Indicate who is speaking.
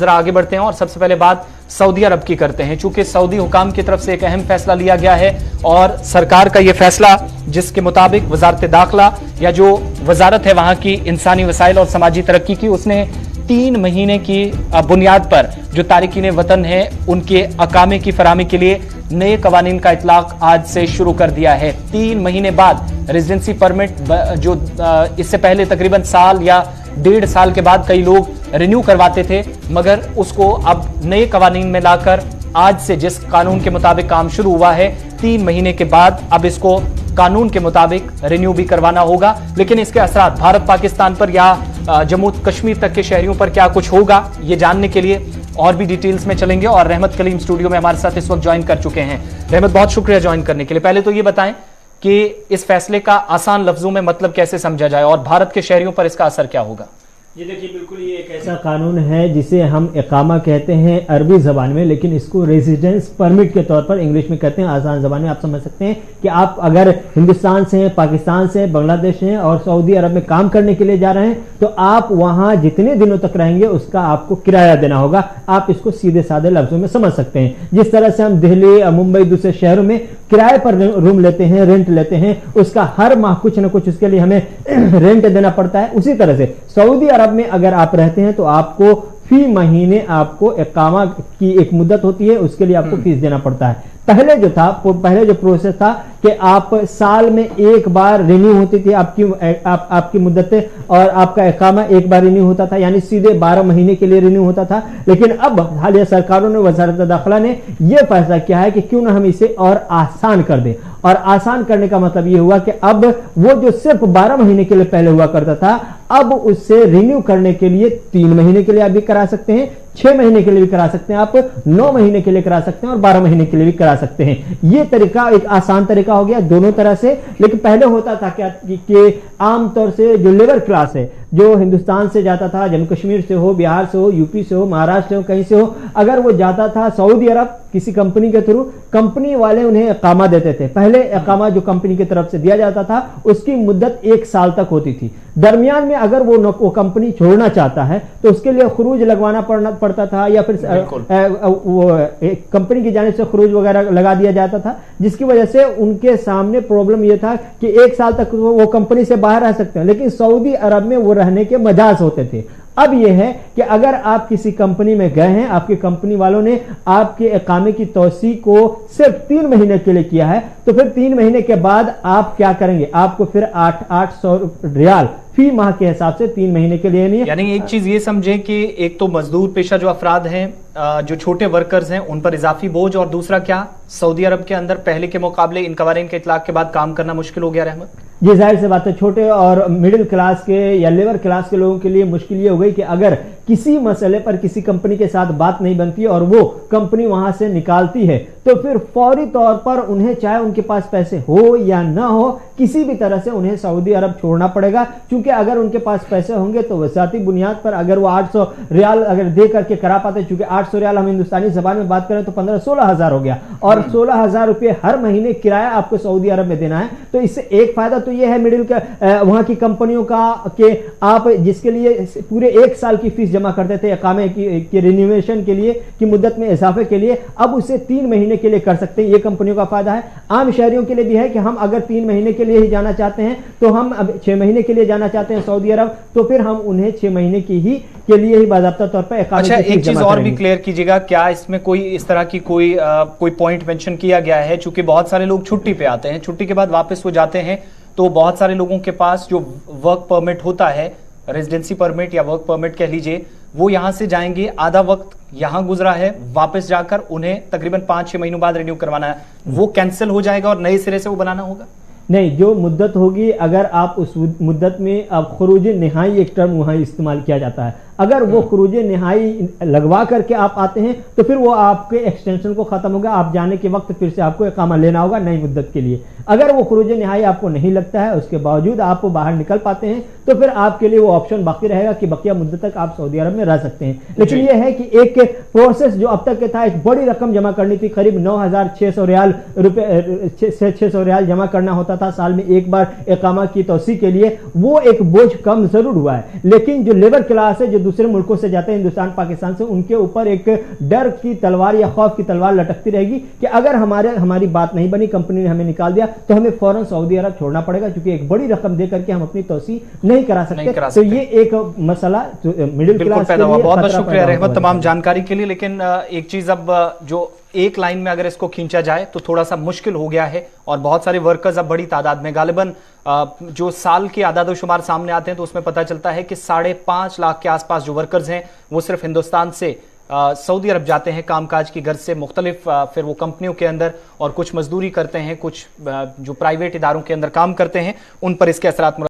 Speaker 1: जरा आगे बढ़ते हैं और सबसे पहले बात सऊदी अरब की करते हैं। चूंकि सऊदी हुकाम की तरफ से एक अहम फैसला लिया गया है और सरकार का यह फैसला जिसके मुताबिक वजारत दाखिला या जो वजारत है वहां की इंसानी वसाइल और समाजी तरक्की की, उसने 3 महीने की बुनियाद पर जो तारिकीन वतन है उनके अकामे की फराहमी के लिए नए कवानीन का इतलाक आज से शुरू कर दिया है। 3 महीने बाद रेजिडेंसी परमिट जो इससे पहले तकरीबन साल या 1.5 साल के बाद कई लोग रिन्यू करवाते थे, मगर उसको अब नए कवानीन में लाकर आज से जिस कानून के मुताबिक काम शुरू हुआ है 3 महीने के बाद अब इसको कानून के मुताबिक रिन्यू भी करवाना होगा। लेकिन इसके असरात भारत पाकिस्तान पर या जम्मू कश्मीर तक के शहरियों पर क्या कुछ होगा, ये जानने के लिए और भी डिटेल्स में चलेंगे और रहमत कलीम स्टूडियो में हमारे साथ इस वक्त ज्वाइन कर चुके हैं। रहमत, बहुत शुक्रिया ज्वाइन करने के लिए। पहले तो ये बताएं कि इस फैसले का आसान लफ्जों में मतलब कैसे समझा जाए और भारत के शहरियों पर इसका असर क्या होगा?
Speaker 2: ये देखिए, बिल्कुल ये एक ऐसा कानून है जिसे हम इकामा कहते हैं अरबी जबान में, लेकिन इसको रेजिडेंस परमिट के तौर पर इंग्लिश में कहते हैं। आसान जबान में आप समझ सकते हैं कि आप अगर हिंदुस्तान से हैं, पाकिस्तान से, बांग्लादेश से हैं और सऊदी अरब में काम करने के लिए जा रहे हैं तो आप वहां जितने दिनों तक रहेंगे उसका आपको किराया देना होगा। आप इसको सीधे साधे लफ्जों में समझ सकते हैं। जिस तरह से हम दिल्ली, मुंबई, दूसरे शहरों में किराए पर रूम लेते हैं, रेंट लेते हैं, उसका हर माह कुछ ना कुछ उसके लिए हमें रेंट देना पड़ता है। उसी तरह से सऊदी अरब में अगर आप रहते हैं तो आपको फी महीने आपको इकामा की एक मुद्दत होती है, उसके लिए आपको फीस देना पड़ता है। पहले जो प्रोसेस था कि आप साल में एक बार रिन्यू होती थी आपकी मुद्दतें और आपका इकामा एक बार रिन्यू होता था, यानी सीधे 12 महीने के लिए रिन्यू होता था। लेकिन अब हालिया सरकारों ने, वजारत दाखिला ने यह फैसला किया है कि क्यों ना हम इसे और आसान कर दें। और आसान करने का मतलब यह हुआ कि अब वो जो सिर्फ 12 महीने के लिए पहले हुआ करता था, अब उससे रिन्यू करने के लिए 3 महीने के लिए आप भी करा सकते हैं, 6 महीने के लिए भी करा सकते हैं, आप 9 महीने के लिए करा सकते हैं और 12 महीने के लिए भी करा सकते हैं। यह तरीका एक आसान तरीका हो गया दोनों तरह से। लेकिन पहले होता था क्या कि आमतौर से जो लेबर क्लास है, जो हिंदुस्तान से जाता था, जम्मू कश्मीर से हो, बिहार से हो, यूपी से हो, महाराष्ट्र से हो, कहीं से हो, अगर वो जाता था सऊदी अरब किसी कंपनी के थ्रू, कंपनी वाले उन्हें इकामा देते थे। पहले इकामा जो कंपनी की तरफ से दिया जाता था उसकी मुद्दत 1 साल तक होती थी। दरमियान में अगर वो कंपनी छोड़ना चाहता है तो उसके लिए खरूज लगवाना पड़ता था या फिर वो कंपनी की जानिब से खरूज वगैरह लगा दिया जाता था, जिसकी वजह से उनके सामने प्रॉब्लम यह था कि 1 साल तक वो कंपनी से बाहर रह सकते हैं, लेकिन सऊदी अरब में वो रहने के मजाज होते थे। अब यह है कि अगर आप किसी कंपनी में गए हैं, आपकी कंपनी वालों ने आपके इकामे की तौसी को सिर्फ 3 महीने के लिए किया है, तो फिर 3 महीने के बाद आप क्या करेंगे? आपको फिर 800 रियाल फी माह के हिसाब से 3 महीने के लिए नहीं।
Speaker 1: यानी एक चीज ये समझे कि एक तो मजदूर पेशा जो अफराद हैं, जो छोटे वर्कर्स हैं, उन पर इजाफी बोझ, और दूसरा क्या सऊदी अरब के अंदर पहले के मुकाबले इन कवानीन के इतलाक के बाद काम करना मुश्किल हो गया। रहमत
Speaker 2: जी, जाहिर सी बात है, छोटे और मिडिल क्लास के या लेबर क्लास के लोगों के लिए मुश्किल ये हो गई कि अगर किसी मसले पर किसी कंपनी के साथ बात नहीं बनती और वो कंपनी वहां से निकालती है तो फिर फौरी तौर पर उन्हें, चाहे उनके पास पैसे हो या ना हो, किसी भी तरह से उन्हें सऊदी अरब छोड़ना पड़ेगा। क्योंकि अगर उनके पास पैसे होंगे तो वसाती बुनियाद पर अगर वो 800 रियाल अगर दे करके करा पाते, चूंकि 800 रियाल हम हिंदुस्तानी जबान में बात करें तो 15-16 हजार हो गया, और 16 हजार रुपये हर महीने किराया आपको सऊदी अरब में देना है। तो इससे एक फायदा तो यह है मिडिल वहां की कंपनियों का कि आप जिसके लिए पूरे 1 साल की फीस जमा करते थे इकामे की रिन्यूएशन के लिए, की मुद्दत में इजाफे के लिए, अब उसे 3 महीने के लिए कर सकते हैं। यह कंपनियों का फायदा है। आम शहरियों के लिए भी है कि हम अगर 3 महीने के लिए ही जाना चाहते हैं, तो हम अब 6 महीने के लिए जाना चाहते हैं सऊदी अरब, तो फिर हम उन्हें 6 महीने के लिए ही बाकायदा तौर पर इकामे।
Speaker 1: अच्छा, एक चीज और भी क्लियर कीजिएगा, क्या इसमें कोई इस तरह की कोई पॉइंट मेंशन किया गया है? चूंकि बहुत सारे लोग छुट्टी पे आते हैं, छुट्टी के बाद वापस वो जाते हैं, तो बहुत सारे लोगों के पास जो वर्क परमिट होता है, रेजिडेंसी परमिट या वर्क परमिट कह लीजिए, वो यहां से जाएंगे, आधा वक्त यहां गुजरा है, वापस जाकर उन्हें तकरीबन 5-6 महीनों बाद रिन्यू करवाना है, वो कैंसिल हो जाएगा और नए सिरे से वो बनाना होगा?
Speaker 2: नहीं, जो मुद्दत होगी, अगर आप उस मुद्दत में अब खरूज निहाई एक टर्म वहां इस्तेमाल किया जाता है, अगर वो खरूज निहाई लगवा करके आप आते हैं तो फिर वो आपके एक्सटेंशन को खत्म होगा, आप जाने के वक्त फिर से आपको इकामा लेना होगा नई मुद्दत के लिए। अगर वो खरूज निहाई आपको नहीं लगता है, उसके बावजूद आप बाहर निकल पाते हैं, तो फिर आपके लिए वो ऑप्शन बाकी रहेगा कि बकिया मुद्दत तक आप सऊदी अरब में रह सकते हैं। लेकिन यह है कि एक प्रोसेस जो अब तक के था, एक बड़ी रकम जमा करनी थी, करीब 9,600 रियाल रुपए 600 रियाल जमा करना होता था साल में एक बार इकामा की तौसी के लिए। वो एक बोझ कम जरूर हुआ है, लेकिन जो लेबर क्लास है, जो दूसरे मुल्कों से जाते हैं, हिंदुस्तान पाकिस्तान से, उनके ऊपर एक डर की तलवार या खौफ की तलवार लटकती रहेगी कि अगर हमारी बात नहीं बनी, कंपनी ने हमें निकाल दिया, तो हमें फौरन सऊदी अरब छोड़ना पड़ेगा, क्योंकि एक बड़ी रकम देकर के हम अपनी तौसी नहीं करा सकते। तो ये एक मसला मिडिल क्लास
Speaker 1: पैदा हुआ। बहुत बहुत शुक्रिया रहमत तमाम जानकारी के लिए। लेकिन एक चीज, अब जो एक लाइन में अगर इसको खींचा जाए तो थोड़ा सा मुश्किल हो गया है, और बहुत सारे वर्कर्स अब बड़ी तादाद में, गालिबन जो साल के आदादोशुमार सामने आते हैं तो उसमें पता चलता है कि 5.5 लाख के आसपास जो वर्कर्स हैं वो सिर्फ हिंदुस्तान से सऊदी अरब जाते हैं कामकाज की गर्ज से, मुख्तलिफ फिर वो कंपनियों के अंदर, और कुछ मजदूरी करते हैं, कुछ जो प्राइवेट इदारों के अंदर काम करते हैं, उन पर इसके असरात